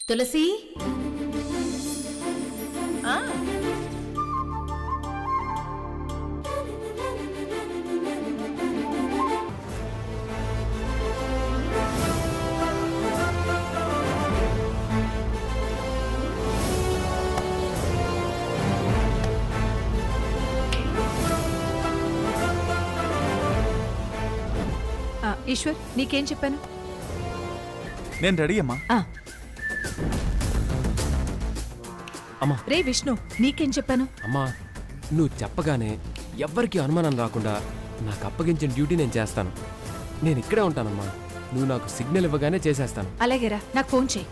తులసి ఈశ్వర్, నీకేం చెప్పాను? నేను రెడీ అమ్మా. అమ్మా. రే విష్ణు, నీకేం చెప్పాను? అమ్మా, నువ్వు చెప్పగానే ఎవ్వరికీ అనుమానం రాకుండా నాకు అప్పగించిన డ్యూటీ నేను చేస్తాను. నేను ఇక్కడే ఉంటానమ్మా. నువ్వు నాకు సిగ్నల్ ఇవ్వగానే చేసేస్తాను. అలాగేరా, నాకు ఫోన్ చేయి.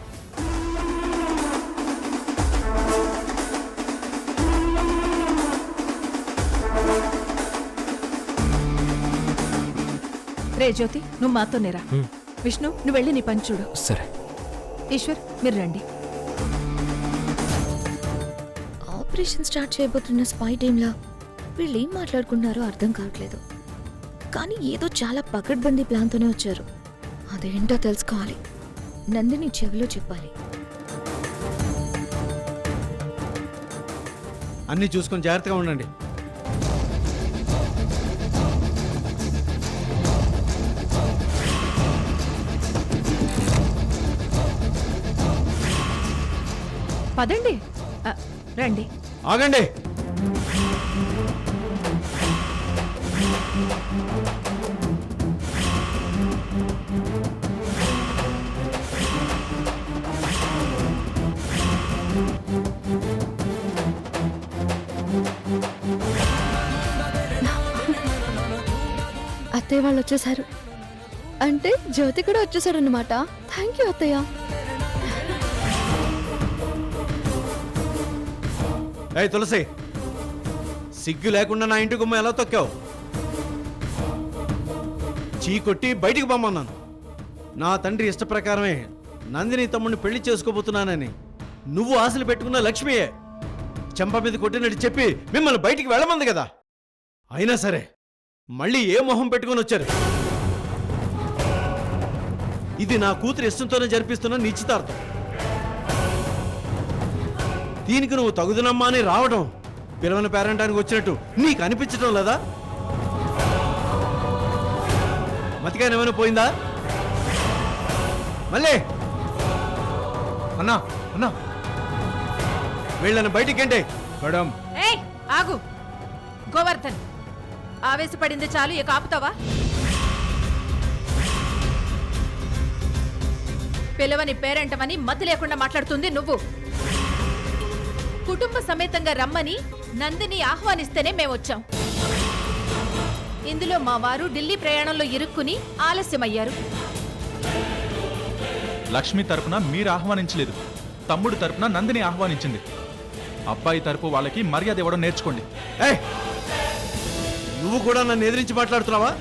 రే జ్యోతి, నువ్వు మాతోనేరా. విష్ణు, నువ్వు వెళ్ళి నీ పని చూడు. సరే. ఈశ్వర్, మీరు రండి. ఆపరేషన్ స్టార్ట్ చేయబోతున్న స్పై టీంలా వీళ్ళు ఏం మాట్లాడుకున్నారో అర్థం కావట్లేదు. కానీ ఏదో చాలా పకడ్బందీ ప్లాన్తోనే వచ్చారు. అదేంటో తెలుసుకోవాలి. నందిని చెవిలో చెప్పాలి. అన్నీ చూసుకొని జాగ్రత్తగా ఉండండి. పదండి. రండి. ఆగండి. అత్తయ్య వాళ్ళు వచ్చేసారు. అంటే జ్యోతి కూడా వచ్చేసాడు అనమాట. థ్యాంక్ యూ అత్తయ్య. ఏయ్ తులసి, సిగ్గు లేకుండా నా ఇంటి గుమ్మ ఎలా తొక్కావు? చీ కొట్టి బయటికి పొమ్మన్నాను. నా తండ్రి ఇష్ట ప్రకారమే నందిని తమ్ముడిని పెళ్లి చేసుకోబోతున్నానని నువ్వు ఆశలు పెట్టుకున్న లక్ష్మియే చెంప మీద కొట్టినట్టు చెప్పి మిమ్మల్ని బయటికి వెళ్ళమంది కదా. అయినా సరే మళ్ళీ ఏ మొహం పెట్టుకొని వచ్చారు? ఇది నా కూతురు ఇష్టంతోనే జరిపిస్తున్న నిశ్చితార్థం. దీనికి నువ్వు తగుదనమ్మా అని రావడం పిలవని పేరంటానికి వచ్చినట్టు నీకు అనిపించడం లేదా? మతికానేమైనా పోయిందా? మళ్ళీ అన్నా అన్నా వీళ్ళని బయటికంటే మేడం. ఏయ్ ఆగు. గోవర్ధన్, ఆవేశపడింది చాలు, ఇక ఆపుతావా? పిలవని పేరంటమని మతి లేకుండా మాట్లాడుతుంది నువ్వు. కుటుంబ సమేతంగా రమ్మని నందిని ఆహ్వానిస్తేనే మేమొచ్చాం. ఇందులో మా వారు ఢిల్లీ ప్రయాణంలో ఇరుక్కుని ఆలస్యమయ్యారు. లక్ష్మి తరపున మీరు ఆహ్వానించలేదు, తమ్ముడు తరపున నందిని ఆహ్వానించింది. అబ్బాయి తరపు వాళ్ళకి మర్యాద ఇవ్వడం నేర్చుకోండి. ఏయ్, నువ్వు కూడా నన్ను ఎదిరించి మాట్లాడుతున్నావా?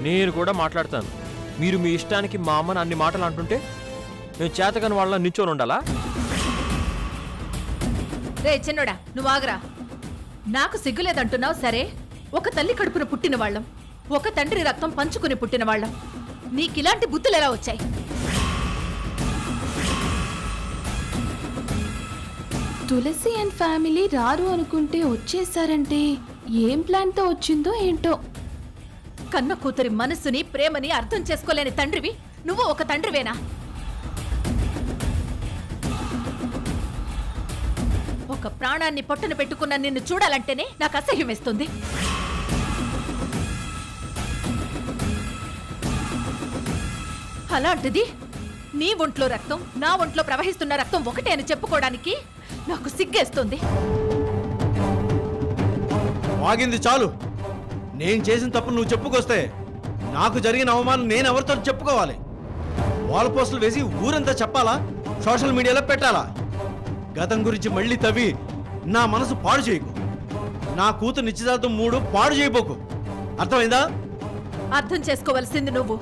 నేను కూడా మాట్లాడతాను. మీరు మీ ఇష్టానికి మా అమ్మని అన్ని మాటలు అంటుంటే నేను చేతకాని వాళ్ళ నిల్చొని ఉండాలా? రే చిన్నోడా, నువ్వు ఆగరా. నాకు సిగ్గులేదంటున్నావు సరే. ఒక తల్లి కడుపున పుట్టిన వాళ్ళం, ఒక తండ్రి రక్తం పంచుకుని పుట్టిన వాళ్ళం. నీకిలాంటి బుద్ధులు ఎలా వచ్చాయి? తులసి అండ్ ఫ్యామిలీ రారు అనుకుంటే వచ్చేసారంటే ఏం ప్లాన్తో వచ్చిందో ఏంటో. కన్న కూతురి మనస్సుని ప్రేమని అర్థం చేసుకోలేని తండ్రివి నువ్వు ఒక తండ్రివేనా? ఒక ప్రాణాన్ని పొట్టన పెట్టుకున్న నిన్ను చూడాలంటేనే నాకు అసహ్యం వేస్తుంది. అలాంటిది నీ ఒంట్లో రక్తం నా ఒంట్లో ప్రవహిస్తున్న రక్తం ఒకటే అని చెప్పుకోవడానికి నాకు సిగ్గేస్తుంది. వాగింది చాలు. నేను చేసిన తప్పు నువ్వు చెప్పుకొస్తే నాకు జరిగిన అవమానం నేను ఎవరితో చెప్పుకోవాలి? వాల్ పోస్టులు వేసి ఊరంతా చెప్పాలా? సోషల్ మీడియాలో పెట్టాలా? గతం గురించి మళ్ళీ తవ్వి నా మనసు పాడు చేయకు. నా కూతురు నిశ్చితార్థం 3 పాడు చేయబోకు. అర్థమైందా? అర్థం చేసుకోవలసింది నువ్వు.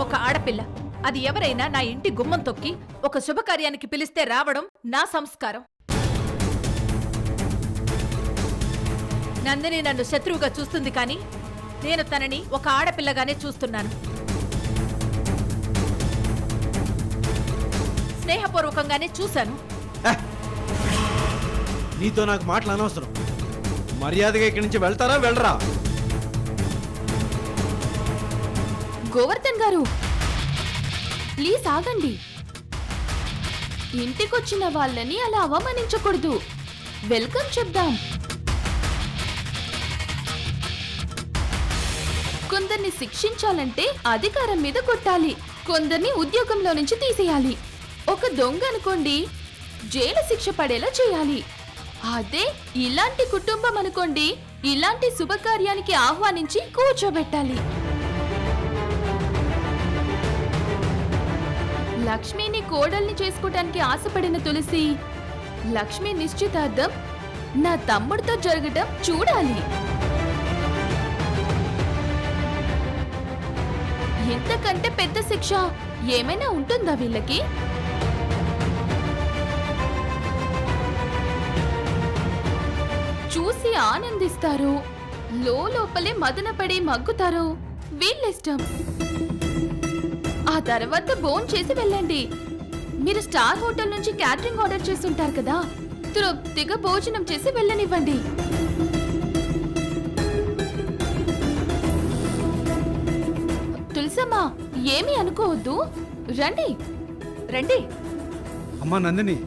ఒక ఆడపిల్ల, అది ఎవరైనా నా ఇంటి గుమ్మం తొక్కి ఒక శుభకార్యానికి పిలిస్తే రావడం నా సంస్కారం. నందిని నన్ను శత్రువుగా చూస్తుంది కానీ నేను తనని ఒక ఆడపిల్లగానే చూస్తున్నాను. స్నేహపూర్వకంగానే చూశాను. నీతో నాకు మాటలు అనవసరం. మర్యాదగా ఇక్కడి నుంచి వెళ్తారా వెళ్ళరా? గోవర్ధన్ గారు ప్లీజ్ ఆగండి. ఇంటికొచ్చిన వాళ్ళని అలా అవమానించకూడదు. వెల్కమ్ చెప్దాం. కొందరిని శిక్షించాలంటే అధికారం మీద కొట్టాలి, కొందరిని ఉద్యోగంలో నుంచి తీసేయాలి. ఒక దొంగ అనుకోండి, జైలు శిక్ష పడేలా చేయాలి. అదే ఇలాంటి కుటుంబం అనుకోండి, ఇలాంటి శుభకార్యానికి ఆహ్వానించి కూర్చోబెట్టాలి. లక్ష్మిని కోడల్ని చేసుకోవడానికి ఆశపడిన తులసి, లక్ష్మి నిశ్చితార్థం నా తమ్ముడితో జరగడం చూడాలి. ఇంతకంటే పెద్ద శిక్ష ఏమైనా ఉంటుందా వీళ్ళకి? చూసి ఆనందిస్తారు, లోపలే మదనపడి మగ్గుతారు. వీళ్ళిష్టం. ఆ తర్వాత భోన్ చేసి వెళ్ళండి. మీరు స్టార్ హోటల్ నుంచి క్యాటరింగ్ ఆర్డర్ చేస్తుంటారు కదా, తృప్తిగా భోజనం చేసి వెళ్ళనివ్వండి. తులసమ్మా, ఏమీ అనుకోవద్దు, రండి రండి. అమ్మా నందిని,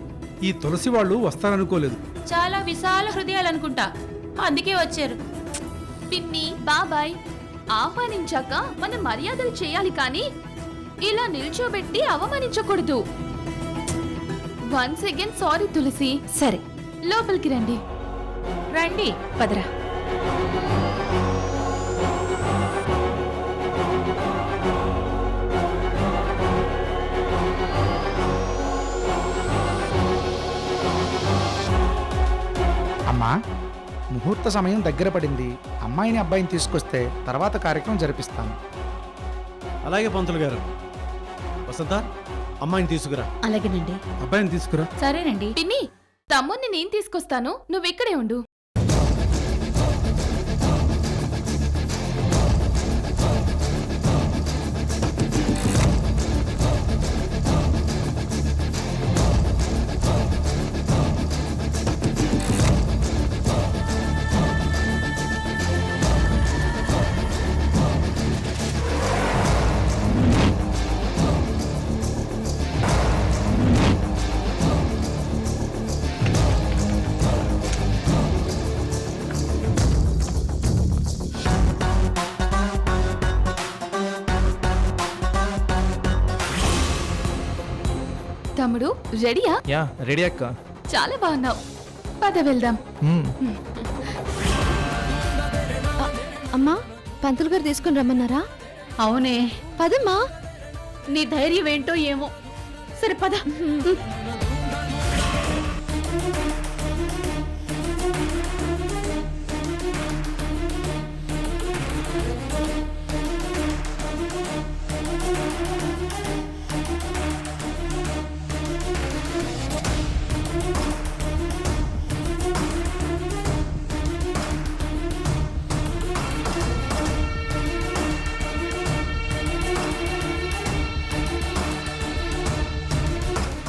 ఈ తులసి వాళ్ళు వస్తారనుకోలేదు. చాలా విశాల హృదయాలు అనుకుంటా, అందుకే వచ్చారు. పిన్ని, బాబాయ్ ఆహ్వానించాక మనం మర్యాదలు చేయాలి, కానీ ఇలా నిల్చోబెట్టి అవమానించకూడదు. వన్స్ అగైన్ సారీ తులసి. సరే, లోపలికి రండి. రండి, పదరా. అమ్మా, ముహూర్త సమయం దగ్గర పడింది. అమ్మాయిని అబ్బాయిని తీసుకొస్తే తర్వాత కార్యక్రమం జరిపిస్తాను. అలాగే పంతులు గారు. వసంత, అమ్మాయిని తీసుకురా. అలాగేనండి. అబ్బాయిని తీసుకురా. సరేనండి. పిన్ని, తమ్ముడిని నేను తీసుకొస్తాను, నువ్వు ఇక్కడే ఉండు. తమ్ముడు రెడీయా? యా, రెడీ అక్క. చాలా బాగున్నావు, పద వెళ్దాం. అమ్మా, పంతులు గారు తీసుకుని రమ్మన్నారా? అవునే, పదమ్మా. నీ ధైర్యం ఏంటో ఏమో. సరే పద.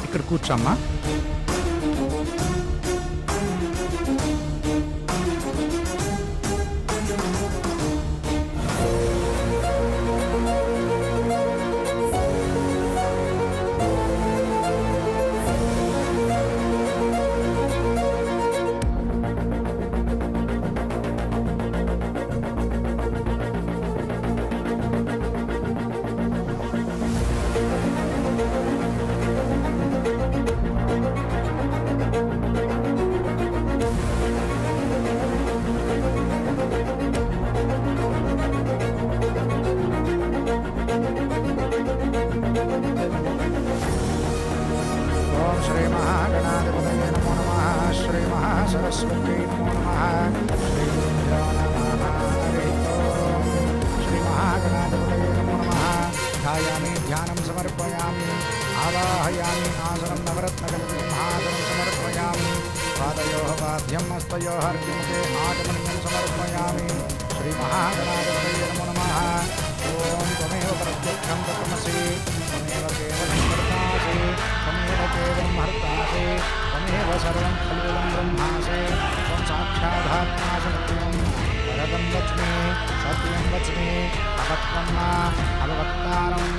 ఇక్కడ కూర్చోమ్మా. ఓం శ్రీ మహాగణాధిపతయే నమో నమః. శ్రీ మహాసరస్వత్యై నమో నమః. శ్రీ గురుభ్యో నమః. హరి ఓం. శ్రీ మహాగణాధిపతయే నమో నమః. ధ్యాయామి, ధ్యానం సమర్పయామి. ఆవాహయామి, ఆసనం నవరత్నగణపతి మహాసనం సమర్పయామి. పాదయోః పాద్యం హస్తయోః అర్ఘ్యముఖే ఆచమనీయం సమర్పయామి. శ్రీ మహాగణాధిపతయే నమో నమః. ఓం త్వమేవ ప్రత్యక్షం తత్వమసి, త్వమేవ కేవలం కర్తాసి, త్వమేవ ब्रह्मोत्तासे त्वमेव सर्वं खल्विदं ब्रह्मासे त्वं साक्षादात्मासमत्वं वरदं वच्मि सत्यं वच्मि अवत्वं अववक्तारम्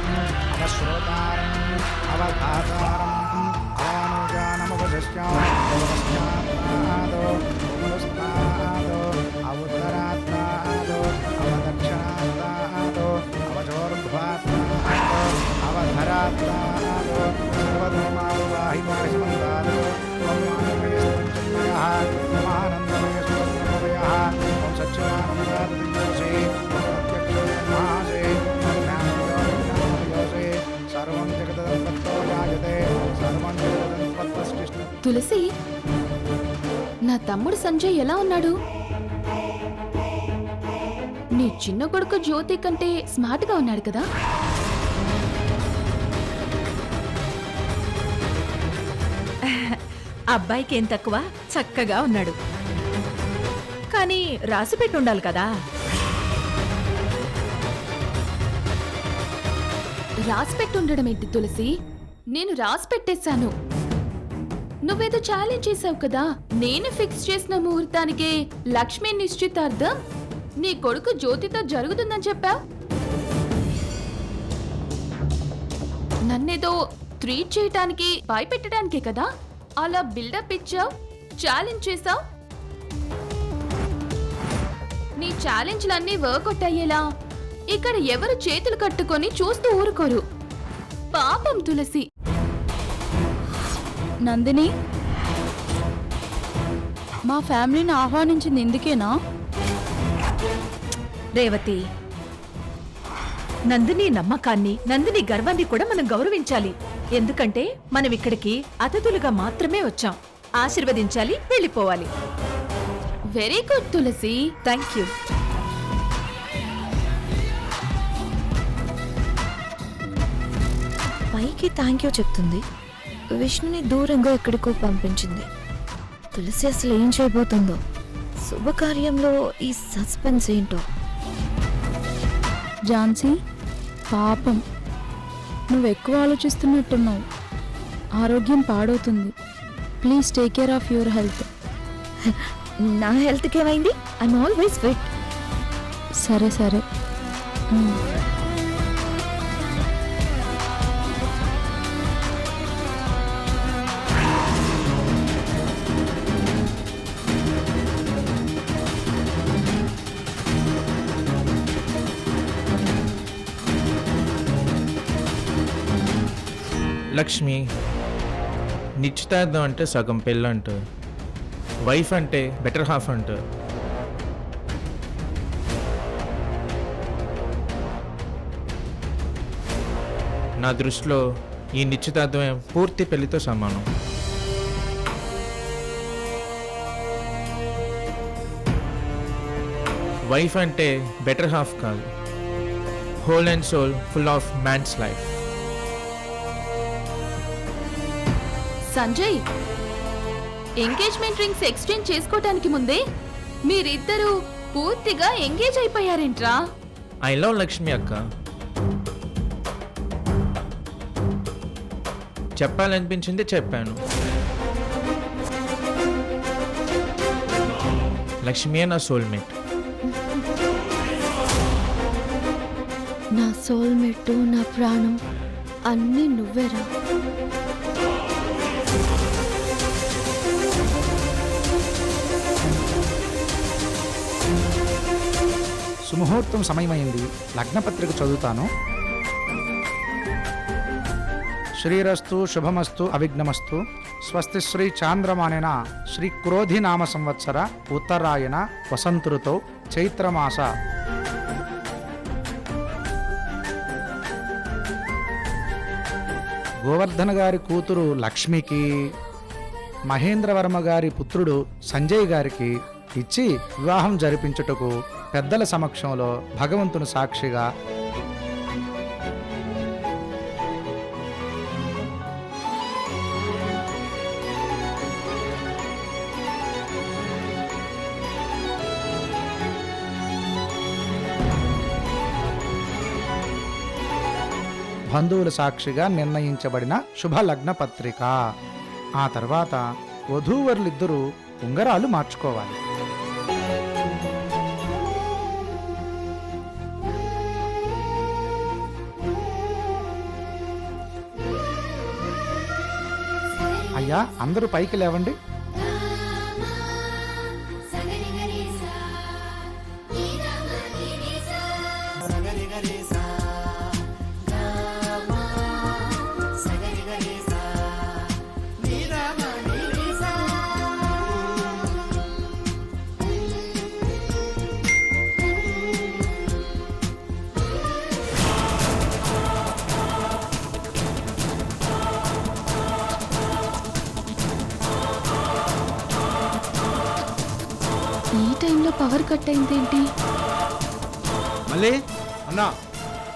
अवश्रोतारम् अवधातारम् अवानुजानमवशिष्यादो पुनस्तादो अवुत्तरात्तादो अवदक्षिणात्तादो अवचोर्ध्वात्तादो अवधरात्तादो सर्वधर्माववाहिवाहिमन्तादो त्वमानन्दमयः त्वमानन्दमयस्वप्रभवयः त्वं सच्चिदानन्ददातुर्योऽसि प्रत्यक्षो ब्रह्मासि ज्ञानयोऽसि सर्वं जगदत्पत्तो जायते सर्वं जगदत्पत्तस्तिष्ठति. తులసి, నా తమ్ముడు సంజయ్ ఎలా ఉన్నాడు? నీ చిన్న కొడుకు జ్యోతి కంటే స్మార్ట్ గా ఉన్నాడు కదా? అబ్బాయికి ఏం తక్కువ, చక్కగా ఉన్నాడు. కానీ రాసి పెట్టి ఉండాలి కదా. రాసి పెట్టి ఉండడం ఏంటి తులసి? నేను రాసి పెట్టేశాను. నువ్వేదో ఛాలెంజ్ చేసావు కదా, నేను ఫిక్స్ చేసిన ముహూర్తానికే లక్ష్మి నిశ్చితార్థం నీ కొడుకు జ్యోతితో జరుగుతుందని చెప్పావు. నన్నేదో ట్రీట్ చేయటానికి భయపెట్టడానికే కదా అలా బిల్డప్ ఇచ్చావు, ఛాలెంజ్ చేసావు. నీ ఛాలెంజ్లన్నీ వర్కౌట్ అయ్యేలా ఇక్కడ ఎవరు చేతులు కట్టుకొని చూస్తూ ఊరుకోరు. పాపం తులసి. నందిని, మా ఫ్యామిలీని ఆహ్వానించింది ఎందుకేనా? రేవతి, నందిని నమ్మకాన్ని, నందిని గర్వాన్ని కూడా మనం గౌరవించాలి. ఎందుకంటే మనం ఇక్కడికి అతిథులుగా మాత్రమే వచ్చాం. ఆశీర్వదించాలి, వెళ్ళిపోవాలి. Very good Tulasi. Thank you. పైకి థ్యాంక్ యూ చెప్తుంది, విష్ణుని దూరంగా ఎక్కడికో పంపించింది. తులసి అసలు ఏం చేయబోతుందో, శుభకార్యంలో ఈ సస్పెన్స్ ఏంటో. ఝాన్సీ, పాపం, నువ్వు ఎక్కువ ఆలోచిస్తున్నట్టున్నావు. ఆరోగ్యం పాడవుతుంది. Please take care of your health. నా హెల్త్కి ఏమైంది? I'm always fit. సరే సరే. లక్ష్మి, నిశ్చితార్థం అంటే సగం పెళ్ళంట, వైఫ్ అంటే బెటర్ హాఫ్ అంట. నా దృష్టిలో ఈ నిశ్చితార్థమే పూర్తి పెళ్లితో సమానం. వైఫ్ అంటే బెటర్ హాఫ్ కాదు, whole and soul, full of man's life. Sanjay, engagement rings exchange చేసుకోవటానికి ముందే మీరిద్దరూ పూర్తిగా ఎంగేజ్ అయిపోయారేంట్రా? ఐ లవ్ లక్ష్మి అక్క. చెప్పాలనిపించింది చెప్పాను. లక్ష్మియే నా సోల్మేట్. నా సోల్మేట్, నా ప్రాణం అన్నీ నువ్వేరా. సుముహూర్తం సమయమైంది. లగ్నపత్రిక చదువుతాను. శ్రీరస్తు శుభమస్తు అవిఘ్నమస్తు. స్వస్తి శ్రీ చాంద్రమానేన శ్రీ క్రోధి నామ సంవత్సర ఉత్తరాయణ వసంతృతో చైత్రమాస గోవర్ధన గారి కూతురు లక్ష్మికి, మహేంద్రవర్మ గారి పుత్రుడు సంజయ్ గారికి ఇచ్చి వివాహం జరిపించుటకు పెద్దల సమక్షంలో భగవంతుని సాక్షిగా బంధువుల సాక్షిగా నిర్ణయించబడిన శుభ లగ్న పత్రిక. ఆ తర్వాత వధూవరులిద్దరూ ఉంగరాలు మార్చుకోవాలి. అయ్యా, అందరూ పైకి లేవండి. ఈ టైంలో పవర్ కట్ అయిందేంటి? మళ్ళీ అన్నా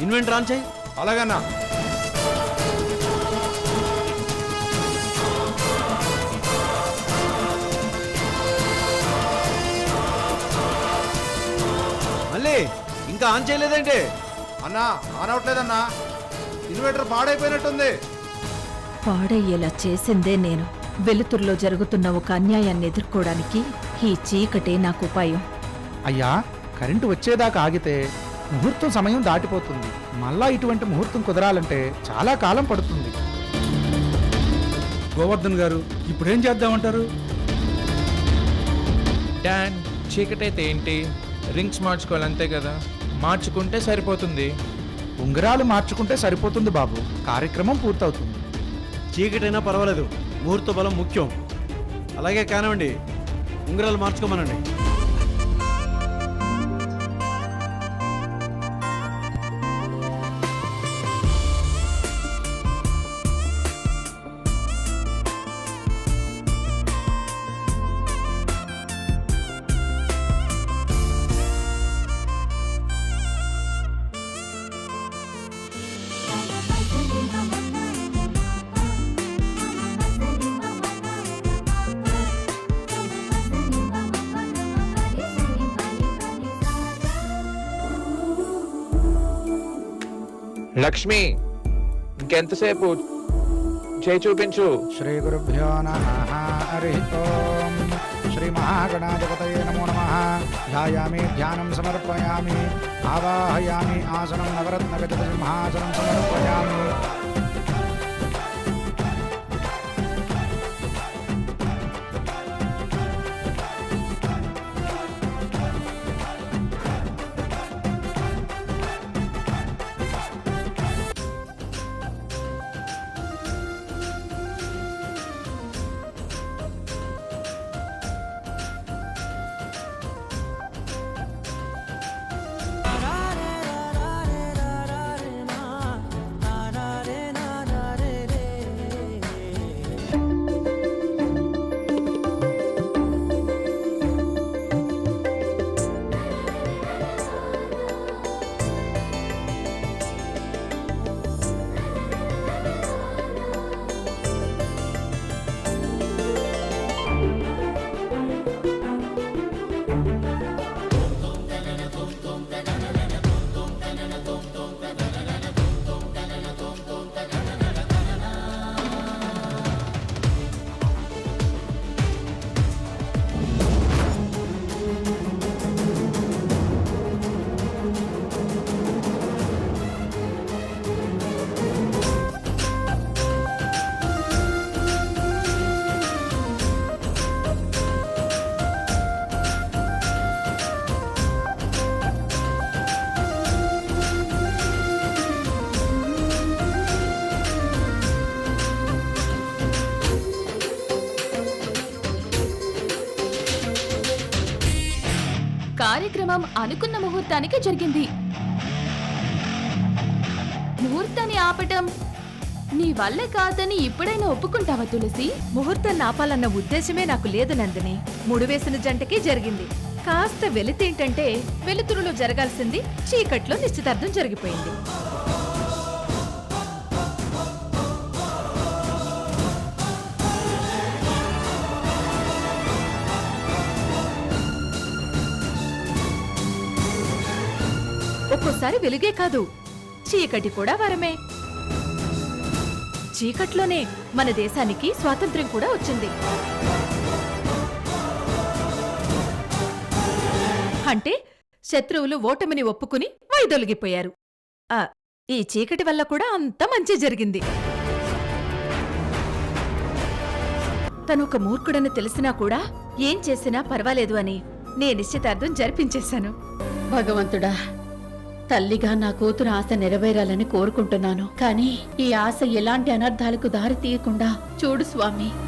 ఇన్వెంటర్ ఆన్ చేయి. అలాగన్నా. మళ్ళీ ఇంకా ఆన్ చేయలేదేంటి? అన్నా ఆన్ అవట్లేదన్నా, ఇన్వర్టర్ పాడైపోయినట్టుంది. పాడయ్యేలా చేసిందే నేను. వెలుతురులో జరుగుతున్న ఒక అన్యాయాన్ని ఎదుర్కోవడానికి ఈ చీకటే నాకు ఉపాయం. అయ్యా, కరెంటు వచ్చేదాకా ఆగితే ముహూర్తం సమయం దాటిపోతుంది. మళ్ళా ఇటువంటి ముహూర్తం కుదరాలంటే చాలా కాలం పడుతుంది. గోవర్ధన్ గారు, ఇప్పుడేం చేద్దామంటారు? డాన్, చీకటైతే ఏంటి, రింగ్స్ మార్చుకోవాలి అంతే కదా, మార్చుకుంటే సరిపోతుంది. ఉంగరాలు మార్చుకుంటే సరిపోతుంది బాబు, కార్యక్రమం పూర్తవుతుంది. చీకటైనా పర్వాలేదు, ముహూర్త బలం ముఖ్యం. అలాగే కానివ్వండి, ఉంగరాలు మార్చుకోమనండి. లక్ష్మి, ఇంకెంతసేపు, చేయి చూపించు. శ్రీ గురుభ్యో నమః. హరి ఓం. శ్రీ మహాగణాధిపతయే నమో నమః. ధ్యాయామి, ధ్యానం సమర్పయామి, ఆవాహయామి, ఆసనం నవరత్నగజ సింహాసనం సమర్పయామి. కార్యక్రమం అనుకున్న ముహూర్తానికి జరిగింది. ముహూర్తాన్ని ఆపటం నీ వల్లే కాదని ఇప్పుడైనా ఒప్పుకుంటావా తులసి? ముహూర్తం ఆపాలన్న ఉద్దేశమే నాకు లేదు నందిని. ముడివేసిన జంటకి జరిగింది. కాస్త వెలితేంటంటే వెలుతురులో జరగాల్సింది చీకట్లో నిశ్చితార్థం జరిగిపోయింది. ఒక్కోసారి వెలుగే కాదు, చీకటి కూడా వరమే. చీకట్లోనే మన దేశానికి స్వాతంత్ర్యం కూడా వచ్చింది. అంటే శత్రువులు ఓటమిని ఒప్పుకుని వైదొలిగిపోయారు. ఈ చీకటి వల్ల కూడా అంత మంచి జరిగింది. తను ఒక మూర్ఖుడని తెలిసినా కూడా ఏం చేసినా పర్వాలేదు అని నే నిశ్చితార్థం జరిపించేశాను. భగవంతుడా, తల్లిగా నా కూతురు ఆశ నెరవేరాలని కోరుకుంటున్నాను. కానీ ఈ ఆశ ఎలాంటి అనర్థాలకు దారి తీయకుండా చూడు స్వామి.